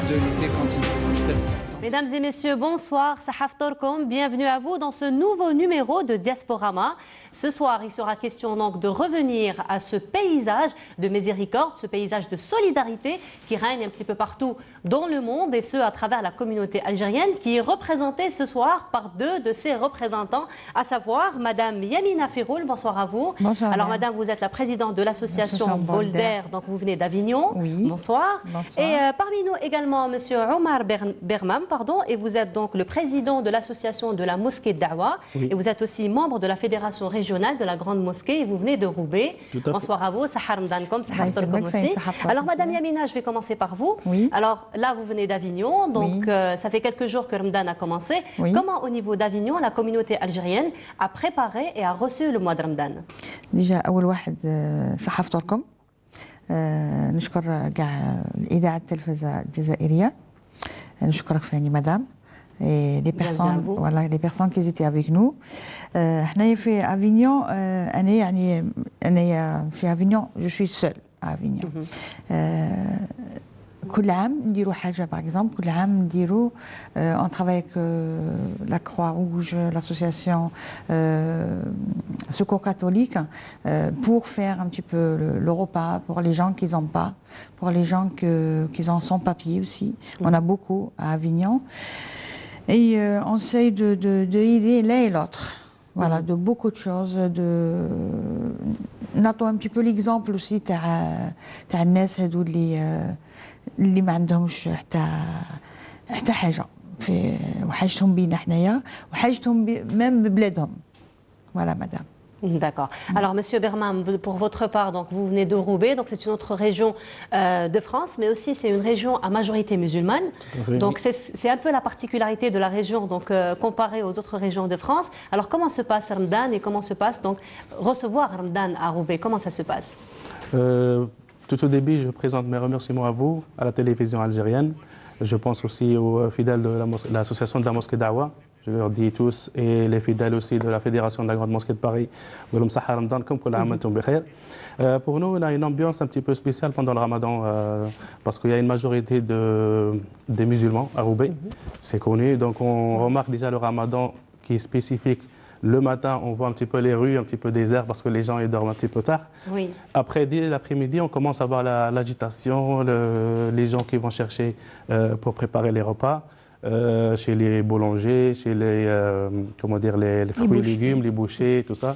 de lutter contre une espèce. Mesdames et messieurs, bonsoir, Sahaf Torkom, bienvenue à vous dans ce nouveau numéro de Diasporama. Ce soir, il sera question donc de revenir à ce paysage de miséricorde, ce paysage de solidarité qui règne un petit peu partout dans le monde et ce à travers la communauté algérienne qui est représentée ce soir par deux de ses représentants, à savoir Madame Yamina Firoul, bonsoir à vous. Bonsoir. Alors Madame, vous êtes la présidente de l'association Bolder, donc vous venez d'Avignon. Oui. Bonsoir. Bonsoir. Et parmi nous également Monsieur Omar Bermam, et vous êtes donc le président de l'association de la mosquée Dawa, et vous êtes aussi membre de la fédération régionale de la grande mosquée et vous venez de Roubaix. Bonsoir à vous, Sahar Mdankom, Sahar Torkom aussi. Alors Madame Yamina, je vais commencer par vous. Oui. Alors là, vous venez d'Avignon, donc ça fait quelques jours que Ramadan a commencé. Oui. Comment au niveau d'Avignon, la communauté algérienne a préparé et a reçu le mois de Ramadan? Déjà أول واحد صحافة توركم نشكر كاع الإذاعة التلفزة الجزائرية نشكرك فاني مدام et les personnes voilà les personnes qui étaient avec nous حنايا في افينيون انا في افينيون je suis seule à Avignon كل عام نديروا حاجه باغ اكزومبل كل عام نديروا on travaille avec la Croix-Rouge, l'association Secours catholique pour faire un petit peu le repas pour les gens qui n'ont pas, pour les gens qui ont sans papier aussi. On a beaucoup à Avignon et on essaye d'aider l'un et l'autre. Voilà, de beaucoup de choses. On attend un petit peu l'exemple aussi تاع الناس هذو اللي ما عندهمش حتى حاجه في وحاجتهم بينا حنايا وحاجتهم même ببلادهم. Voilà madame. D'accord. Alors, Monsieur Bermam, pour votre part, donc vous venez de Roubaix, donc c'est une autre région de France, mais aussi c'est une région à majorité musulmane. Donc c'est un peu la particularité de la région, donc comparée aux autres régions de France. Alors, comment se passe Ramadan et comment se passe donc recevoir Ramadan à Roubaix? Comment ça se passe? Tout au début, je présente mes remerciements à vous, à la télévision algérienne. Je pense aussi aux fidèles de l'association de la mosquée Dawa. Je leur dis tous, et les fidèles aussi de la Fédération de la Grande Mosquée de Paris. Pour nous, on a une ambiance un petit peu spéciale pendant le Ramadan parce qu'il y a une majorité des musulmans à Roubaix. C'est connu, donc on remarque déjà le Ramadan qui est spécifique. Le matin, on voit un petit peu les rues, un petit peu désertes parce que les gens ils dorment un petit peu tard. Oui. Après, dès l'après-midi, on commence à voir l'agitation, les gens qui vont chercher pour préparer les repas. Chez les boulangers, chez les, comment dire, les fruits et légumes, les bouchers, tout ça.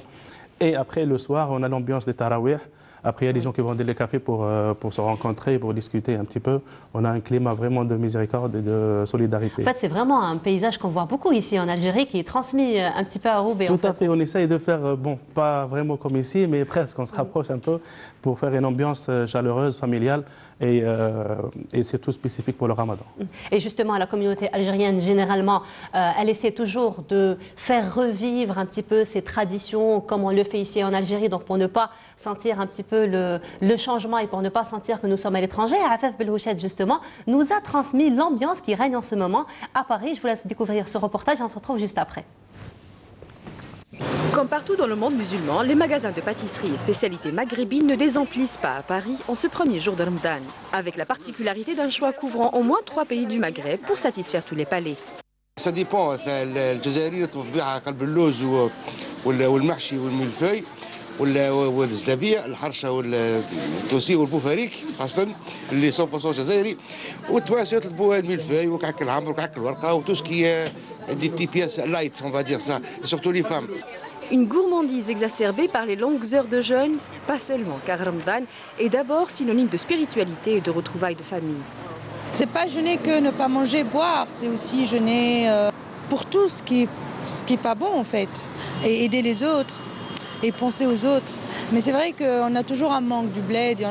Et après, le soir, on a l'ambiance des tarawih. Après, il y a des gens qui vont des cafés pour se rencontrer, pour discuter un petit peu. On a un climat vraiment de miséricorde et de solidarité. En fait, c'est vraiment un paysage qu'on voit beaucoup ici en Algérie qui est transmis un petit peu à Roubaix. Tout à fait. On essaye de faire, bon, pas vraiment comme ici, mais presque. On se rapproche un peu pour faire une ambiance chaleureuse, familiale et surtout spécifique pour le Ramadan. Et justement, la communauté algérienne, généralement, elle essaie toujours de faire revivre un petit peu ces traditions comme on le fait ici en Algérie, donc pour ne pas sentir un petit peu le changement et pour ne pas sentir que nous sommes à l'étranger. Afef Belhouchet, justement, nous a transmis l'ambiance qui règne en ce moment à Paris. Je vous laisse découvrir ce reportage et on se retrouve juste après. Comme partout dans le monde musulman, les magasins de pâtisserie et spécialités maghrébines ne désemplissent pas à Paris en ce premier jour de Ramadan, avec la particularité d'un choix couvrant au moins 3 pays du Maghreb pour satisfaire tous les palais. Ça dépend, الجزائريين طبيعة قلب اللوز والمحشي والملفاي والزلابية الحرشة والتوسي والبوفاريك خاصة اللي 100% جزائري والتوانسة يطلبوا الملفاي وكعك العمر وكعك الورقة وتوسكي des petits pièces light, on va dire ça, surtout les femmes. Une gourmandise exacerbée par les longues heures de jeûne, pas seulement car Ramadan est d'abord synonyme de spiritualité et de retrouvailles de famille. C'est pas jeûner que ne pas manger, boire, c'est aussi jeûner pour tout ce qui est pas bon en fait, et aider les autres, et penser aux autres. Mais c'est vrai qu'on a toujours un manque du bled, et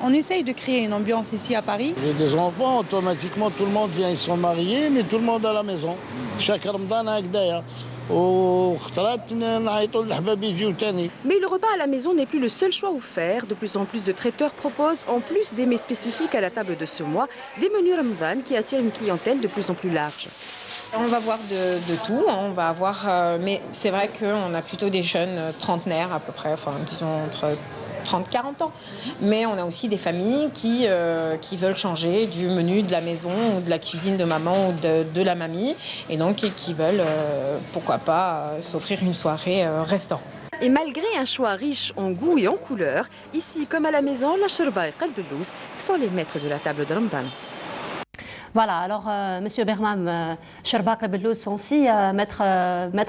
on essaye de créer une ambiance ici à Paris. J'ai des enfants, automatiquement tout le monde vient, ils sont mariés, mais tout le monde à la maison. Chaque Ramadan a هكذايا. Mais le repas à la maison n'est plus le seul choix offert. De plus en plus de traiteurs proposent, en plus des mets spécifiques à la table de ce mois, des menus Ramadan qui attirent une clientèle de plus en plus large. On va voir de tout, on va avoir, mais c'est vrai qu'on a plutôt des jeunes trentenaires à peu près, enfin disons entre 30-40 ans. Mais on a aussi des familles qui veulent changer du menu de la maison ou de la cuisine de maman ou de la mamie et donc qui veulent, pourquoi pas, s'offrir une soirée restaurant. Et malgré un choix riche en goût et en couleurs, ici comme à la maison, la Chorba et Qalb Bellouz sont les maîtres de la table de Ramadan. Voilà, alors Monsieur Bermam, Chorba Qalb Bellouz sont aussi maîtres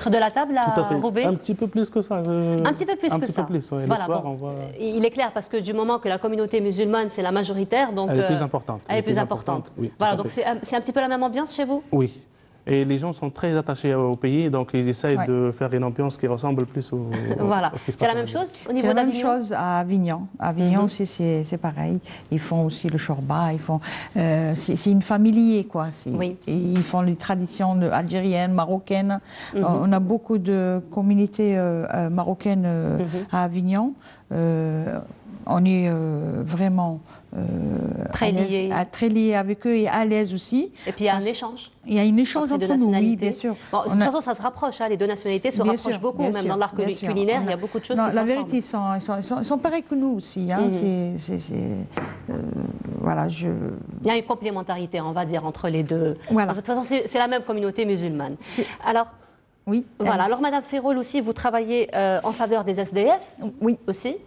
de la table à Roubaix. Un petit peu plus que ça. Un petit peu plus que ça. Un petit peu plus, oui. Voilà, bon, il est clair parce que du moment que la communauté musulmane c'est la majoritaire, donc elle est plus importante. Elle est plus importante. Oui, voilà, donc c'est un petit peu la même ambiance chez vous? Oui. Et les gens sont très attachés au pays, donc ils essayent de faire une ambiance qui ressemble plus voilà. à ce qui se passe. C'est la même chose au niveau d'Avignon? C'est la même chose à Avignon. Avignon aussi, c'est pareil. Ils font aussi le shorba. C'est une famille, quoi. Oui. Ils font les traditions algériennes, marocaines. On a beaucoup de communautés marocaines à Avignon. On est vraiment très liés avec eux et à l'aise aussi. Et puis il y a un échange. Il y a un échange entre nous, oui, bien sûr. Bon, de toute façon, ça se rapproche, hein, les deux nationalités se rapprochent beaucoup, même dans l'art culinaire, il y a beaucoup de choses qui sont la vérité, ils sont pareils que nous aussi. Hein. Voilà, il y a une complémentarité, on va dire, entre les deux. Voilà. De toute façon, c'est la même communauté musulmane. Alors, oui. Voilà. Alors, Madame Ferrol aussi, vous travaillez en faveur des SDF. Oui. Aussi.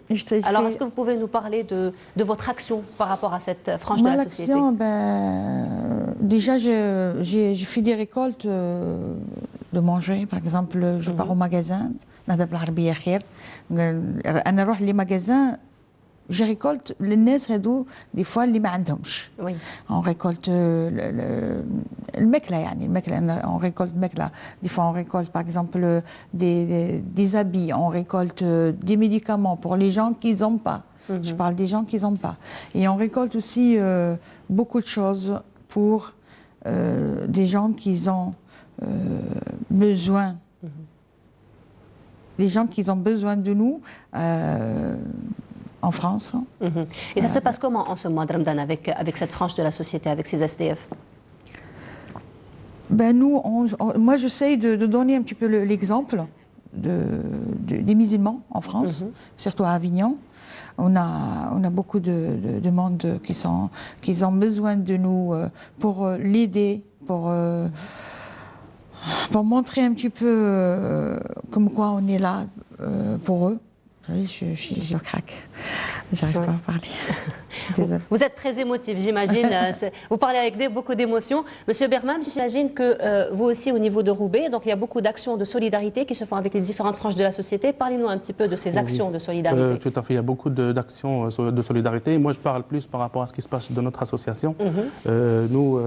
Alors, est-ce que vous pouvez nous parler de votre action par rapport à cette frange de la société? Déjà, j'ai fait des récoltes de manger. Par exemple, je pars au magasin. Les magasins. Je récolte les ناس هذو des fois اللي ما عندهمش. Oui. On récolte الماكلة يعني الماكلة on récolte الماكلة. Des fois on récolte par exemple des habits, on récolte des médicaments pour les gens qui n'ont pas. Je parle des gens qui n'ont pas. Et on récolte aussi beaucoup de choses pour des gens qui ont besoin. Des gens qui ont besoin de nous. En France. Et ça se passe comment en ce mois de Ramadan avec cette frange de la société, avec ces SDF? Moi, j'essaye de donner un petit peu l'exemple des musulmans en France, surtout à Avignon. On a beaucoup de monde qui ont besoin de nous pour l'aider, pour montrer un petit peu comme quoi on est là pour eux. Je craque. J'arrive pas à parler. Vous êtes très émotif, j'imagine. Vous parlez avec beaucoup d'émotions. Monsieur Bermam, j'imagine que vous aussi, au niveau de Roubaix, donc il y a beaucoup d'actions de solidarité qui se font avec les différentes franges de la société. Parlez-nous un petit peu de ces actions de solidarité. Tout à fait. Il y a beaucoup d'actions de solidarité. Moi, je parle plus par rapport à ce qui se passe dans notre association. Nous,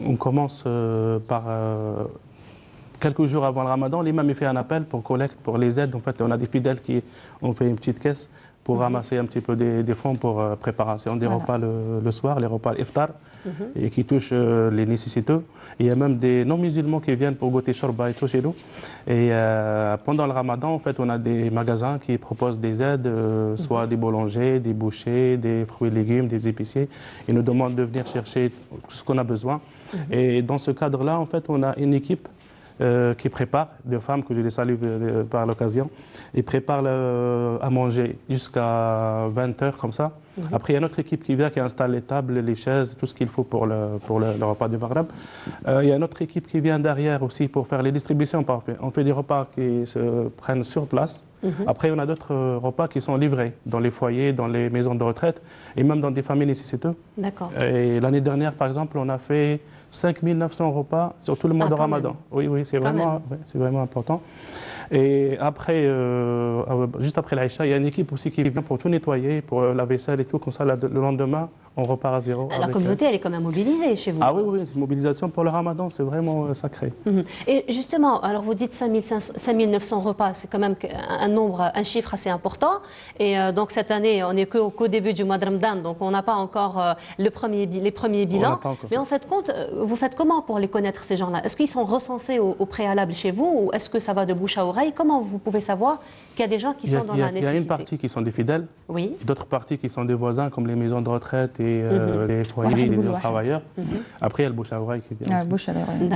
on commence par... quelques jours avant le Ramadan, l'imam a fait un appel pour collecte, pour les aides. En fait, on a des fidèles qui ont fait une petite caisse pour ramasser un petit peu des fonds pour préparation des repas le soir, les repas iftar, et qui touchent les nécessiteux. Il y a même des non-musulmans qui viennent pour goûter shorba et tout chez nous. Et pendant le Ramadan, en fait, on a des magasins qui proposent des aides, soit des boulangers, des bouchers, des fruits et légumes, des épiciers. Ils nous demandent de venir chercher tout ce qu'on a besoin. Et dans ce cadre-là, en fait, on a une équipe qui prépare, des femmes que je les salue par l'occasion, ils préparent à manger jusqu'à 20h comme ça. Après, il y a notre équipe qui vient, qui installe les tables, les chaises, tout ce qu'il faut pour le repas du Maghreb. Il y a notre équipe qui vient derrière aussi pour faire les distributions. On fait des repas qui se prennent sur place. Après, on a d'autres repas qui sont livrés dans les foyers, dans les maisons de retraite et même dans des familles nécessiteuses. D'accord. Et l'année dernière, par exemple, on a fait 5900 repas sur tout le mois de Ramadan. Oui, c'est vraiment important. Et après, juste après l'Aïcha, il y a une équipe aussi qui vient pour tout nettoyer, pour la vaisselle et tout. Comme ça, le lendemain, on repart à zéro. La communauté, elle est quand même mobilisée chez vous. Ah oui, c'est une mobilisation pour le Ramadan, c'est vraiment sacré. Et justement, alors vous dites 5900 repas, c'est quand même un chiffre assez important. Et donc cette année, on n'est qu'au début du mois de Ramadan, donc on n'a pas encore les premiers bilans. Mais en fait, vous faites comment pour les connaître, ces gens-là? Est-ce qu'ils sont recensés au préalable chez vous ou est-ce que ça va de bouche à oreille? Comment vous pouvez savoir qu'il y a des gens qui sont dans la nécessité? Il y a une partie qui sont des fidèles, d'autres parties qui sont des voisins, comme les maisons de retraite et les foyers, les travailleurs. Après, il y a le bouche à oreille qui vient.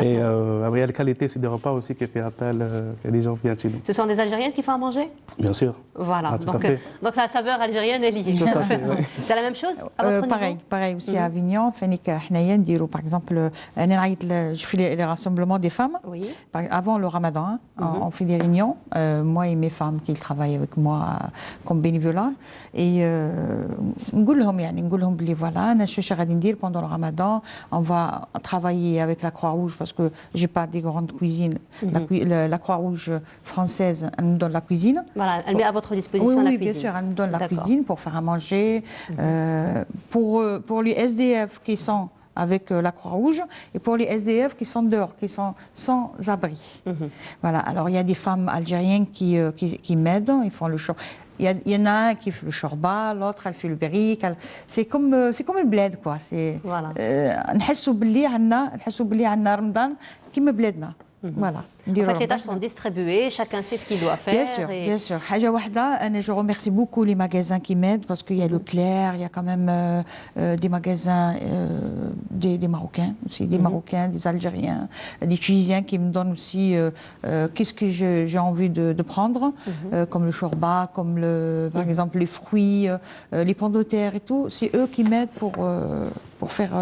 Et il y a la qualité, c'est des repas aussi qui fait appel, que les gens viennent chez nous. Ce sont des Algériennes qui font à manger? mangez? Bien sûr. Voilà, Ah, donc la saveur algérienne est liée. Tout à fait, oui. C'est la même chose à votre pareil, niveau? pareil aussi à Avignon. Par exemple, je fais les rassemblements des femmes. Oui. Avant le ramadan, on fait des réunions. Moi et mes femmes qui travaillent avec moi comme bénévolat. Et نقول لهم بلي voilà, pendant le ramadan, on va travailler avec la Croix-Rouge parce que j'ai pas des grandes cuisines. La Croix-Rouge française, elle nous donne la cuisine. Voilà, elle met à votre disposition la cuisine. Oui, bien sûr, elle nous donne la cuisine pour faire à manger. Pour les SDF qui sont avec la Croix-Rouge et pour les SDF qui sont dehors, qui sont sans abri. Voilà, alors il y a des femmes algériennes qui m'aident, ils font le show. Il y en a un qui fait le shorba, l'autre elle fait le berrique. C'est comme le bled quoi. Voilà. نحسوا بلي عندنا رمضان كيما بلادنا. Voilà. En fait, les tâches sont distribuées, chacun sait ce qu'il doit faire. Bien sûr. Je remercie beaucoup les magasins qui m'aident parce qu'il y a Leclerc, il y a quand même des magasins, des Marocains aussi, des Marocains, des Algériens, des Tunisiens qui me donnent aussi qu'est-ce que j'ai envie de prendre, comme le shorba, comme par exemple les fruits, les pommes de terre et tout. C'est eux qui m'aident pour faire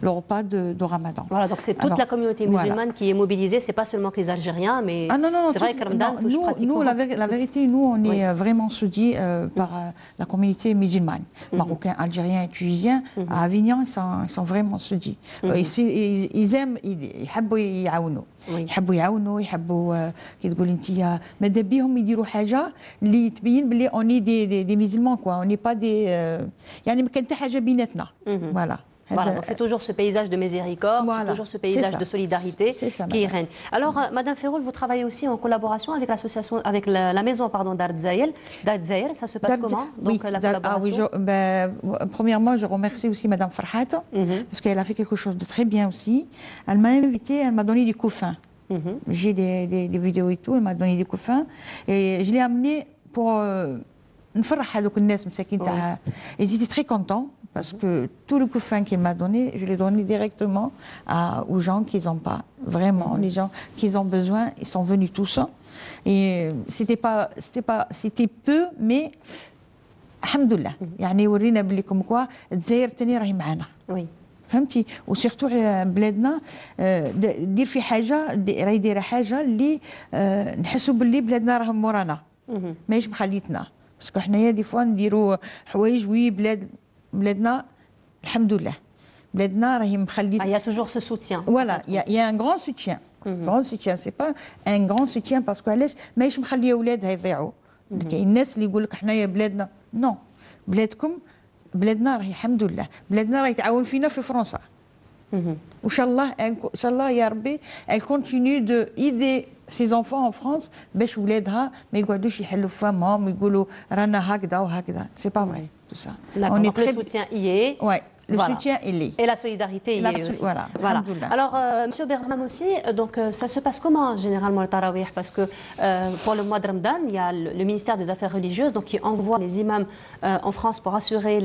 le repas de Ramadan. Voilà, donc c'est toute la communauté musulmane qui est mobilisée, c'est pas seulement que les Algériens, mais c'est vrai que Ramadan touche pratiquement. La vérité, nous, on est vraiment soudis par la communauté musulmane. Marocains, Algériens et Tunisiens, à Avignon, ils sont vraiment soudis. Ils aiment, يحبوا يعاونوا. يحبوا يعاونوا يحبوا كي تقول انت ماذا بيهم يديروا حاجه اللي تبين بلي اوني دي ميزلمون كوا اوني با دي يعني ما كان حتى حاجه بيناتنا فوالا. Voilà, donc c'est toujours ce paysage de miséricorde, c'est toujours ce paysage de solidarité qui règne. Alors, Madame Ferroul, vous travaillez aussi en collaboration avec l'association, avec la maison d'Ardzaïel. Ça se passe comment donc, la collaboration? Premièrement, je remercie aussi Madame Farhat, parce qu'elle a fait quelque chose de très bien aussi. Elle m'a invitée, elle m'a donné des couffins. J'ai des vidéos et tout, elle m'a donné des couffins. Et je l'ai amené pour... نفرح هذوك الناس مساكين تاع. Ils étaient très contents parce que tout le couffin qu'il m'a donné, je l'ai donné directement aux gens qui n'ont pas. Vraiment, les gens qui ont besoin, ils sont venus tous. Et c'était peu, mais alhamdoulilah. يعني ورينا بلي كم كوا الجزائر تاني راهي معانا. Oui. فهمتي وسيرتو بلادنا دير في حاجه راهي دايره حاجه اللي نحسوا باللي بلادنا راهم مورانا ماهيش مخليتنا. Parce que حنايا دي فوا نديروا حوايج بلادنا الحمد لله بلادنا راهي مخليتنا. Il y a toujours ce soutien. Voilà, il y a un grand soutien. Grand soutien, c'est pas un grand soutien parce que علاش ماهيش مخليه اولادها يضيعوا. كاين الناس اللي يقول لك حنايا بلادنا نو بلادكم بلادنا راهي الحمد لله بلادنا راهي تعاون فينا في فرنسا. وان شاء الله يا ربي elle continue de aider ses enfants en France باش ولادها ما يقعدوش يحلوا فمهم ويقولوا رانا هكذا وهكذا. C'est pas vrai tout ça. On est très soutien y est. Ouais. Le soutien, il est. Et la solidarité, il est aussi. Voilà. Alors, Monsieur Berham aussi, donc ça se passe comment généralement le tarawih? Parce que pour le mois de Ramadan, il y a le ministère des Affaires religieuses donc qui envoie les imams en France pour assurer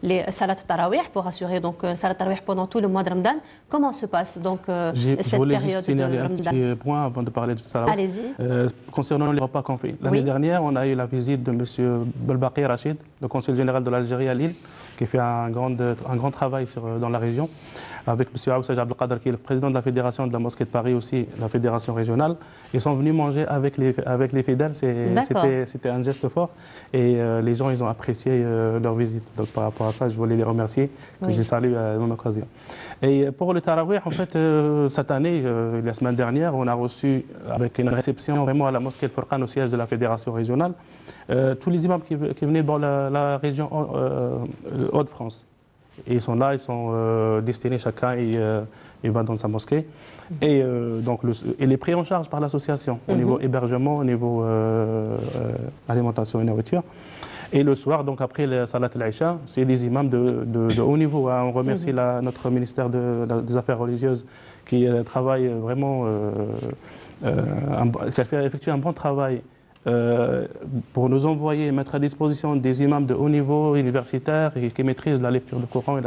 les salat tarawih, pour assurer donc salat tarawih pendant tout le mois de Ramadan. Comment se passe donc cette période de Ramadan? Un petit point avant de parler du tarawih. Allez-y. Concernant les repas qu'on fait. L'année dernière, on a eu la visite de Monsieur Belbaqi Rachid, le consul général de l'Algérie à Lille, qui fait un grand travail dans la région, avec M. Aoussaj Abdelkader, qui est le président de la fédération de la mosquée de Paris aussi, la fédération régionale. Ils sont venus manger avec les fidèles, c'était un geste fort, et les gens ils ont apprécié leur visite. Donc par rapport à ça, je voulais les remercier, que j'ai salué à mon occasion. Et pour le tarawih, en fait, cette année, la semaine dernière, on a reçu, avec une réception vraiment à la mosquée de Furqan, au siège de la fédération régionale, tous les imams qui venaient dans la région Hauts-de-France. Et ils sont là, ils sont destinés, chacun il va dans sa mosquée. Et donc il est pris en charge par l'association au niveau hébergement, au niveau alimentation et nourriture. Et le soir, donc après le Salat al-Isha, c'est des imams de haut niveau. Hein. On remercie notre ministère des Affaires religieuses qui travaille vraiment, qui a effectué un bon travail pour nous envoyer, mettre à disposition des imams de haut niveau universitaire et qui maîtrisent la lecture du Coran.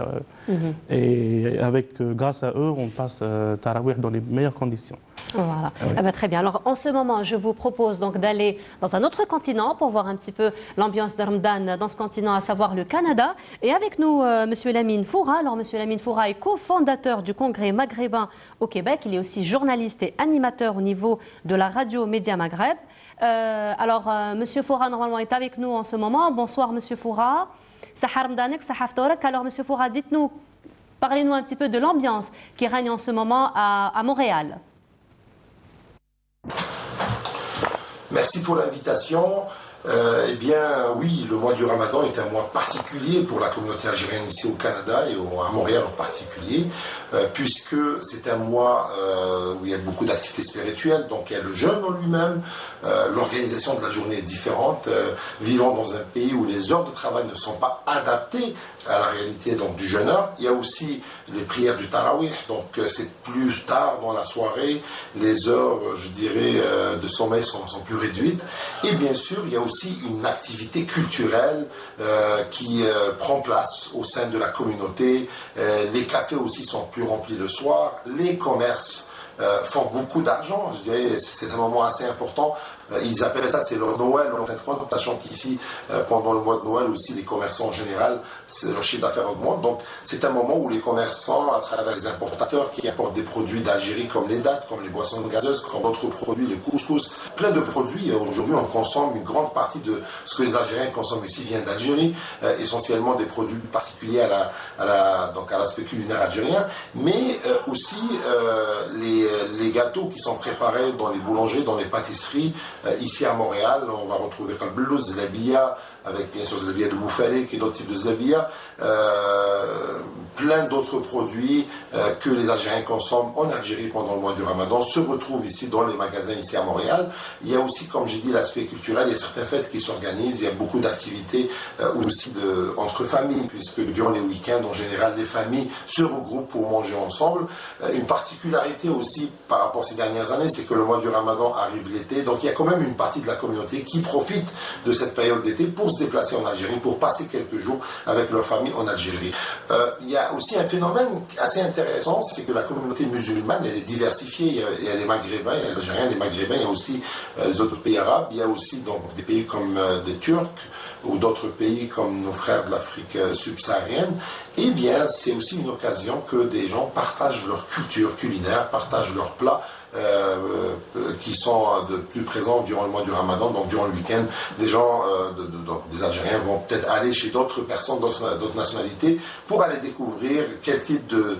Et grâce à eux, on passe Tarawih dans les meilleures conditions. Voilà. Ah bah, très bien. Alors en ce moment, je vous propose donc d'aller dans un autre continent pour voir un petit peu l'ambiance de Ramadan dans ce continent, à savoir le Canada. Et avec nous, Monsieur Lamine Foura. Alors Monsieur Lamine Foura est cofondateur du Congrès maghrébin au Québec. Il est aussi journaliste et animateur au niveau de la radio Média Maghreb. Monsieur Foura, normalement, est avec nous en ce moment. Bonsoir, Monsieur Foura. Alors, Monsieur Foura, dites-nous, parlez-nous un petit peu de l'ambiance qui règne en ce moment à Montréal. Merci pour l'invitation. Eh bien, oui, le mois du Ramadan est un mois particulier pour la communauté algérienne ici au Canada et à Montréal en particulier, puisque c'est un mois où il y a beaucoup d'activités spirituelles. Donc, il y a le jeûne en lui-même, l'organisation de la journée est différente. Vivant dans un pays où les heures de travail ne sont pas adaptées à la réalité donc, du jeûneur, il y a aussi les prières du Tarawih, donc c'est plus tard dans la soirée, les heures, je dirais, de sommeil sont plus réduites. Et bien sûr, il y a aussi une activité culturelle qui prend place au sein de la communauté. Les cafés aussi sont plus remplis le soir. Les commerces font beaucoup d'argent. Je dirais c'est un moment assez important. Ils appellent ça, c'est leur Noël, en fait, sachant qu'ici, pendant le mois de Noël aussi, les commerçants en général, leur chiffre d'affaires augmente. Donc, c'est un moment où les commerçants, à travers les importateurs qui importent des produits d'Algérie, comme les dattes, comme les boissons gazeuses, comme d'autres produits, les couscous, plein de produits. Aujourd'hui, on consomme une grande partie de ce que les Algériens consomment ici vient d'Algérie, essentiellement des produits particuliers à l'aspect culinaire algérien, mais aussi les gâteaux qui sont préparés dans les boulangeries, dans les pâtisseries. Ici à Montréal, on va retrouver Kalbelou, Zlabia, avec bien sûr Zlabia de Boufarek et d'autres types de Zlabia, plein d'autres produits que les Algériens consomment en Algérie pendant le mois du Ramadan se retrouvent ici dans les magasins ici à Montréal. Il y a aussi, comme j'ai dit, l'aspect culturel, il y a certaines fêtes qui s'organisent, il y a beaucoup d'activités aussi entre familles, puisque durant les week-ends, en général, les familles se regroupent pour manger ensemble. Une particularité aussi par rapport à ces dernières années, c'est que le mois du Ramadan arrive l'été, donc il y a quand même une partie de la communauté qui profite de cette période d'été pour se déplacer en Algérie, pour passer quelques jours avec leur famille en Algérie. Il y a aussi un phénomène assez intéressant, c'est que la communauté musulmane, elle est diversifiée. Il y a les Maghrébins, il y a les Algériens, les Maghrébins, il y a aussi les autres pays arabes, il y a aussi donc, des pays comme des Turcs ou d'autres pays comme nos frères de l'Afrique subsaharienne. Eh bien, c'est aussi une occasion que des gens partagent leur culture culinaire, partagent leurs plats, qui sont de plus présents durant le mois du Ramadan, donc durant le week-end. Des gens, des Algériens vont peut-être aller chez d'autres personnes, d'autres nationalités, pour aller découvrir quel type de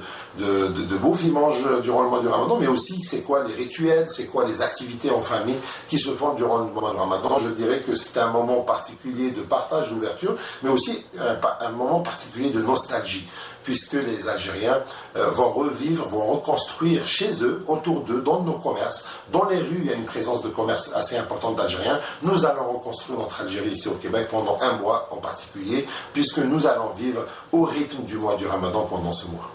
bouffe ils mangent durant le mois du Ramadan, mais aussi c'est quoi les rituels, c'est quoi les activités en famille qui se font durant le mois du Ramadan. Je dirais que c'est un moment particulier de partage, d'ouverture, mais aussi un moment particulier de nostalgie, puisque les Algériens vont revivre, vont reconstruire chez eux, autour d'eux, dans nos commerces. Dans les rues, il y a une présence de commerce assez importante d'Algériens. Nous allons reconstruire notre Algérie ici au Québec pendant un mois en particulier, puisque nous allons vivre au rythme du mois du Ramadan pendant ce mois.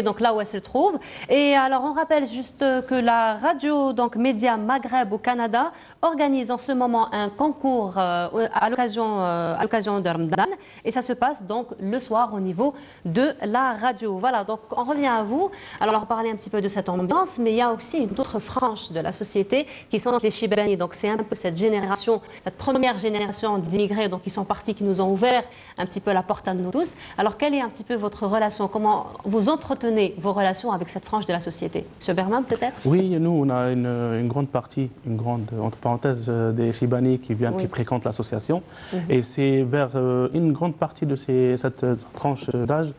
Donc là où elle se trouve. Et alors on rappelle juste que la radio donc Média Maghreb au Canada organise en ce moment un concours à l'occasion de Ramadan, et ça se passe donc le soir au niveau de la radio. Voilà, donc on revient à vous. Alors on parlait un petit peu de cette ambiance, mais il y a aussi une autre frange de la société qui sont les Chibani. Donc c'est un peu cette génération, cette première génération d'immigrés donc qui sont partis, qui nous ont ouvert un petit peu la porte à nous tous. Alors quelle est un petit peu votre relation? Comment vous entretenez vos relations avec cette frange de la société? Monsieur Berman, peut-être? Oui, nous, on a une grande partie, une grande, entre parenthèses, des Chibani qui viennent, qui fréquentent l'association. Et c'est vers une grande partie de cette tranche d'âge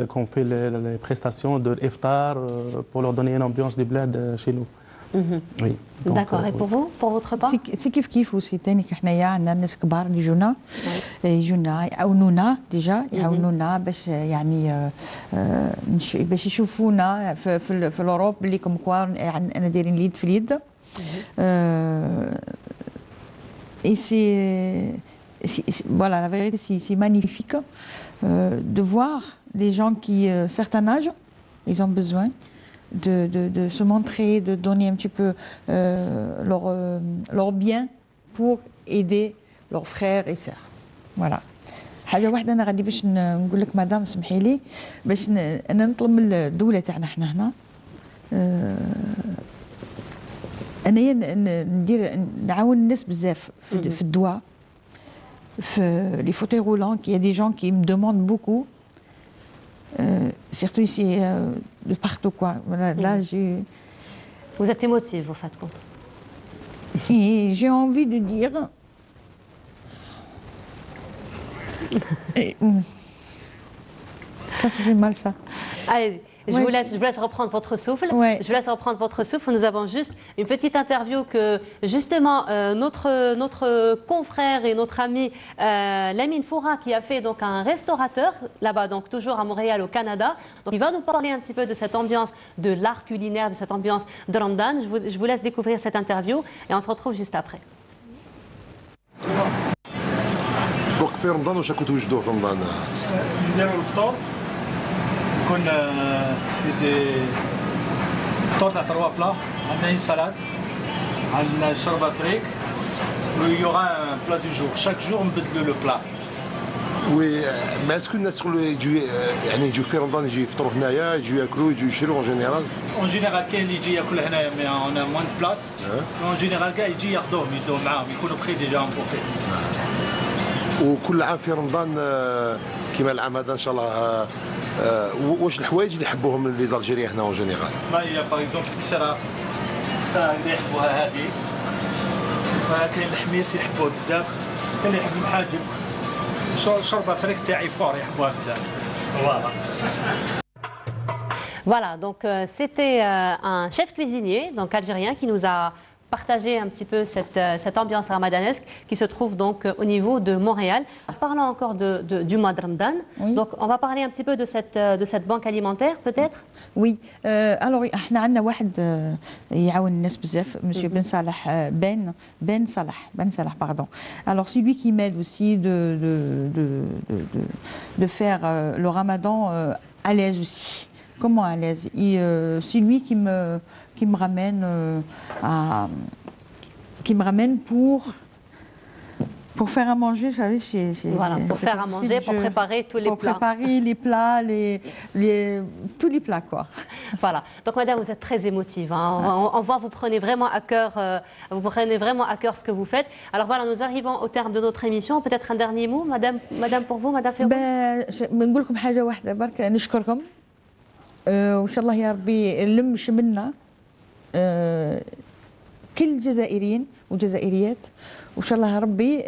qu'on fait les prestations de iftar pour leur donner une ambiance du bled chez nous. Oui. D'accord. Et pour vous, pour votre part? سي كيف كيف وسي تاني حنايا عندنا ناس كبار اللي يجونا يعاونونا ديجا يعاونونا باش يعني باش يشوفونا في الاوروب اللي كم كوا انا دايرين اليد في اليد Et voilà, la vérité, c'est magnifique de voir des gens qui, certain âge, ils ont besoin de se montrer, de donner un petit peu leur bien pour aider leurs frères et sœurs. Voilà. حاجه واحده انا غادي باش نقول لك مدام سمحي لي باش انا نطلب من الدوله تاعنا احنا هنا انايا ندير نعاون الناس بزاف في الدواء في لي فوتوي رولون كي دي جون كي me demandent beaucoup surtout ici de partout quoi. Voilà, là j'ai Vous êtes émotive, vous faites compte. Et j'ai envie de dire ça fait mal ça. Allez, je vous laisse reprendre votre souffle. Ouais. Je vous laisse reprendre votre souffle. Nous avons juste une petite interview que justement notre confrère et notre ami Lamine Foura qui a fait donc un restaurateur là-bas, donc toujours à Montréal au Canada. Donc il va nous parler un petit peu de cette ambiance de l'art culinaire, de cette ambiance de Ramadan. Je vous laisse découvrir cette interview et on se retrouve juste après. في رمضان واش راكم توجدوه في رمضان؟ نديروا الفطور يكون الفطور تاع 3 بلا عندنا une salade عندنا شوربه فريك ويوغا ان بلا دو جور شاك جور نبدلوا لو بلا وي ما اسكو الناس يجوا يعني يجوا في رمضان يجوا يفطروا هنايا يجوا ياكلوا يجوا يشروا اون جينيرال اون جينيرال كاين اللي يجي ياكل هنايا مي اون موان بلاص اون جينيرال كاع يجي ياخذوهم يدوهم معاهم يكونوا بخي ديجا امبورتي وكل عام في رمضان كما العام هذا ان شاء الله واش الحوايج اللي يحبوهم لي زالجيريان هنا اون جينيرال؟ ما هي باغ اكزومبل السرا اللي يحبوها هذه كاين الحميس يحبوه بزاف كاين اللي يحب المحاجب الشوربه فريك تاعي فور يحبوها بزاف فوالا. Voilà, donc c'était un chef cuisinier donc algérien qui nous a partager un petit peu cette ambiance ramadanesque qui se trouve donc au niveau de Montréal. Parlons encore du mois de Ramadan. Oui. Donc on va parler un petit peu de cette banque alimentaire peut-être. Oui. Alors احنا عندنا واحد يعاون الناس بزاف monsieur Ben Salah Ben Salah pardon. Alors c'est lui qui m'aide aussi de faire le Ramadan à l'aise aussi. Comment à l'aise? C'est lui qui me ramène pour faire à manger, vous savez, voilà, pour faire à manger, pour préparer tous les plats. Pour préparer les plats, tous les plats, quoi. Voilà. Donc, madame, vous êtes très émotive. Hein. On voit, vous prenez vraiment à cœur ce que vous faites. Alors voilà, nous arrivons au terme de notre émission. Peut-être un dernier mot, madame pour vous, madame Ferro. بنقول لكم حاجة واحدة برك نشكركم وإن شاء الله يا ربي نلم شملنا كل الجزائريين والجزائريات وإن شاء الله يا ربي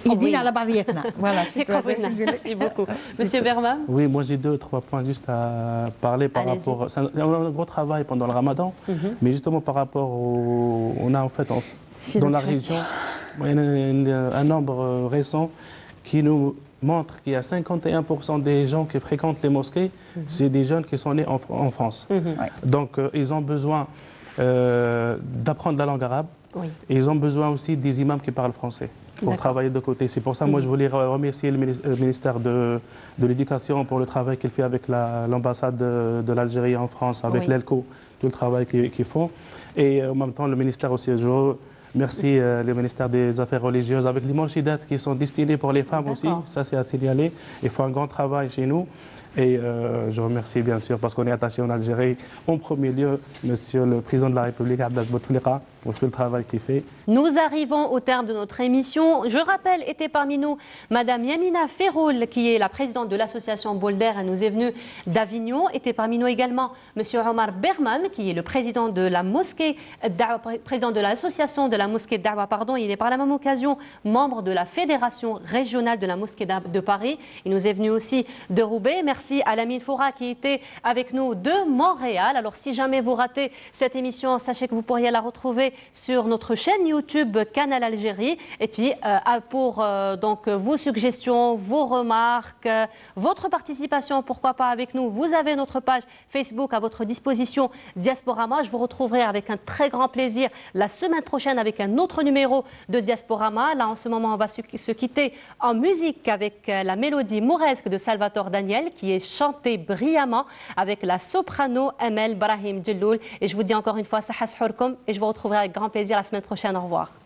يهدينا على بعضياتنا. Voilà, merci beaucoup. Monsieur Berman. Oui, moi j'ai 2-3 points juste à parler par rapport. C'est un gros travail pendant le Ramadan, mais justement par rapport on a en fait dans la région un nombre récent qui nous montre qu'il y a 51% des gens qui fréquentent les mosquées, c'est des jeunes qui sont nés en France. Donc ils ont besoin d'apprendre la langue arabe et ils ont besoin aussi des imams qui parlent français pour travailler de côté. C'est pour ça moi je voulais remercier le ministère de l'Éducation pour le travail qu'il fait avec l'ambassade de l'Algérie en France, avec l'ELCO, tout le travail qu'ils font. Et en même temps le ministère aussi, merci le ministère des Affaires religieuses avec les morshidat qui sont destinés pour les femmes aussi. Ça, c'est à signaler. Il faut un grand travail chez nous. Et je remercie bien sûr parce qu'on est attaché en Algérie. En premier lieu, monsieur le président de la République, Abdelaziz Bouteflika, pour tout le travail qu'il fait. Nous arrivons au terme de notre émission. Je rappelle, était parmi nous madame Yamina Ferroul, qui est la présidente de l'association Bolder. Elle nous est venue d'Avignon. Était parmi nous également monsieur Omar Berman, qui est le président de la mosquée président de l'association de la mosquée d'Awa, pardon. Il est par la même occasion membre de la fédération régionale de la mosquée de Paris. Il nous est venu aussi de Roubaix. Merci merci à Lamine Foura qui était avec nous de Montréal. Alors si jamais vous ratez cette émission, sachez que vous pourriez la retrouver sur notre chaîne YouTube Canal Algérie. Et puis pour donc vos suggestions, vos remarques, votre participation, pourquoi pas avec nous, vous avez notre page Facebook à votre disposition, Diasporama. Je vous retrouverai avec un très grand plaisir la semaine prochaine avec un autre numéro de Diasporama. Là en ce moment on va se quitter en musique avec la mélodie mouresque de Salvatore Daniel qui est chantée brillamment avec la soprano Amel Brahim Djelloul. Et je vous dis encore une fois, Sahas Hourkoum, et je vous retrouverai avec grand plaisir la semaine prochaine. Au revoir.